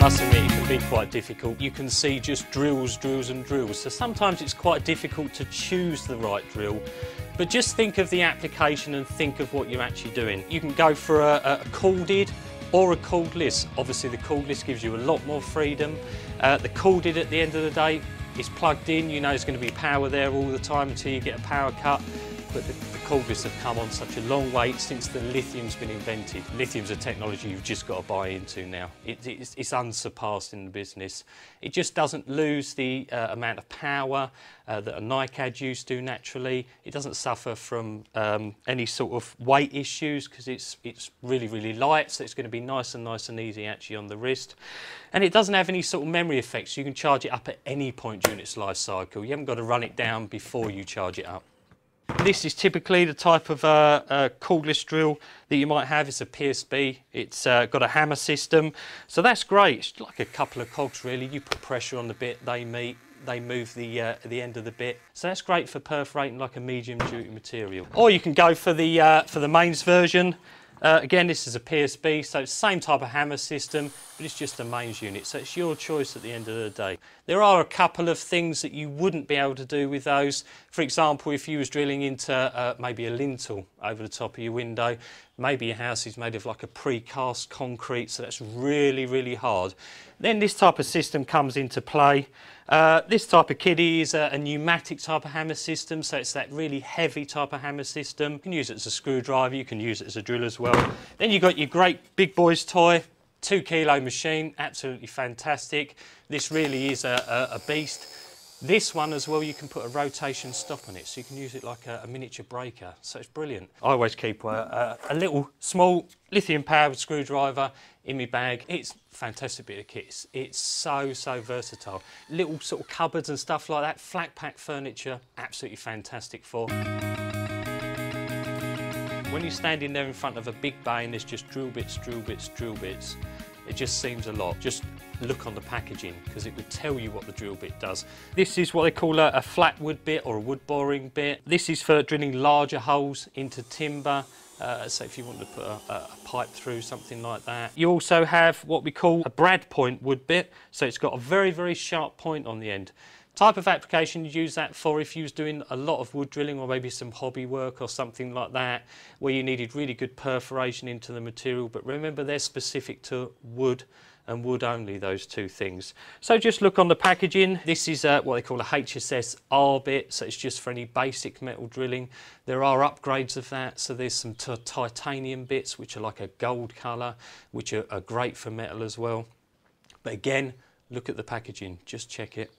must admit it can be quite difficult. You can see just drills, drills and drills. So sometimes it's quite difficult to choose the right drill. But just think of the application and think of what you're actually doing. You can go for a corded or a cordless. Obviously the cordless gives you a lot more freedom. The corded at the end of the day is plugged in. You know there's going to be power there all the time until you get a power cut. But the cordless have come on such a long way since the lithium's been invented. Lithium's a technology you've just got to buy into now. It's unsurpassed in the business. It just doesn't lose the amount of power that a NiCad used to naturally. It doesn't suffer from any sort of weight issues because it's really, really light, so it's going to be nice and easy actually on the wrist. And it doesn't have any sort of memory effects. You can charge it up at any point during its life cycle. You haven't got to run it down before you charge it up. This is typically the type of cordless drill that you might have. It's a PSB. It's got a hammer system, so that's great. It's like a couple of cogs really. You put pressure on the bit, they meet, they move the end of the bit. So that's great for perforating like a medium duty material. Or you can go for the mains version. Again, this is a PSB, so it's the same type of hammer system, but it's just a mains unit, so it's your choice at the end of the day. There are a couple of things that you wouldn't be able to do with those. For example, if you was drilling into maybe a lintel over the top of your window, maybe your house is made of like a precast concrete, so that's really, really hard. Then this type of system comes into play. This type of kiddie is a pneumatic type of hammer system, so it's that really heavy type of hammer system. You can use it as a screwdriver, you can use it as a drill as well. Then you've got your great big boys toy, 2 kilo machine, absolutely fantastic. This really is a beast. This one as well, you can put a rotation stop on it, so you can use it like a miniature breaker, so it's brilliant. I always keep a little small lithium powered screwdriver in my bag. It's a fantastic bit of kit. It's so versatile. Little sort of cupboards and stuff like that, flat pack furniture, absolutely fantastic for. When you're standing there in front of a big bay and there's just drill bits, drill bits, drill bits, it just seems a lot. Just look on the packaging because it would tell you what the drill bit does. This is what they call a flat wood bit or a wood boring bit. This is for drilling larger holes into timber. So if you want to put a pipe through, something like that. You also have what we call a brad point wood bit. So it's got a very, very sharp point on the end. Type of application you use that for if you was doing a lot of wood drilling or maybe some hobby work or something like that where you needed really good perforation into the material, but remember they're specific to wood and wood only, those two things. So just look on the packaging. This is what they call a HSS-R bit, so it's just for any basic metal drilling. There are upgrades of that, so there's some titanium bits which are like a gold colour, which are great for metal as well. But again, look at the packaging, just check it.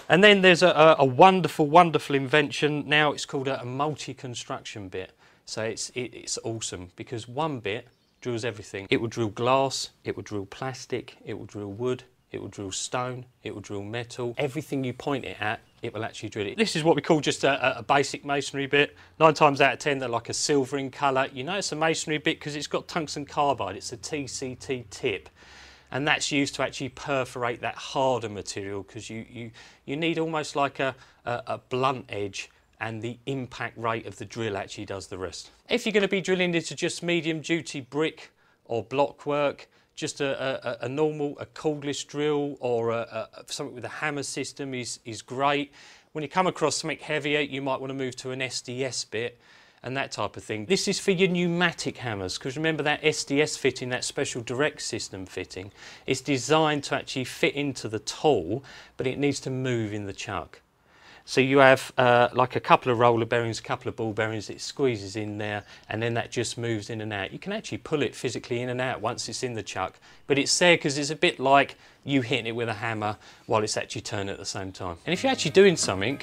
And then there's a wonderful, wonderful invention. Now it's called a multi-construction bit. So it's awesome because one bit drills everything. It will drill glass, it will drill plastic, it will drill wood, it will drill stone, it will drill metal. Everything you point it at, it will actually drill it. This is what we call just a basic masonry bit. 9 times out of 10, they're like a silver in colour. You know it's a masonry bit because it's got tungsten carbide. It's a TCT tip. And that's used to actually perforate that harder material because you need almost like a blunt edge, and the impact rate of the drill actually does the rest. If you're going to be drilling into just medium duty brick or block work, just a cordless drill or something with a hammer system is great. When you come across something heavier, you might want to move to an SDS bit and that type of thing. This is for your pneumatic hammers, because remember that SDS fitting, that special direct system fitting, is designed to actually fit into the tool, but it needs to move in the chuck. So you have like a couple of roller bearings, a couple of ball bearings, it squeezes in there, and then that just moves in and out. You can actually pull it physically in and out once it's in the chuck, but it's there because it's a bit like you hitting it with a hammer while it's actually turning at the same time. And if you're actually doing something,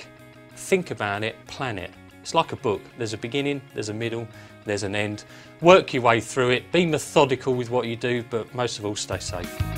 think about it, plan it. It's like a book. There's a beginning, there's a middle, there's an end. Work your way through it, be methodical with what you do, but most of all, stay safe.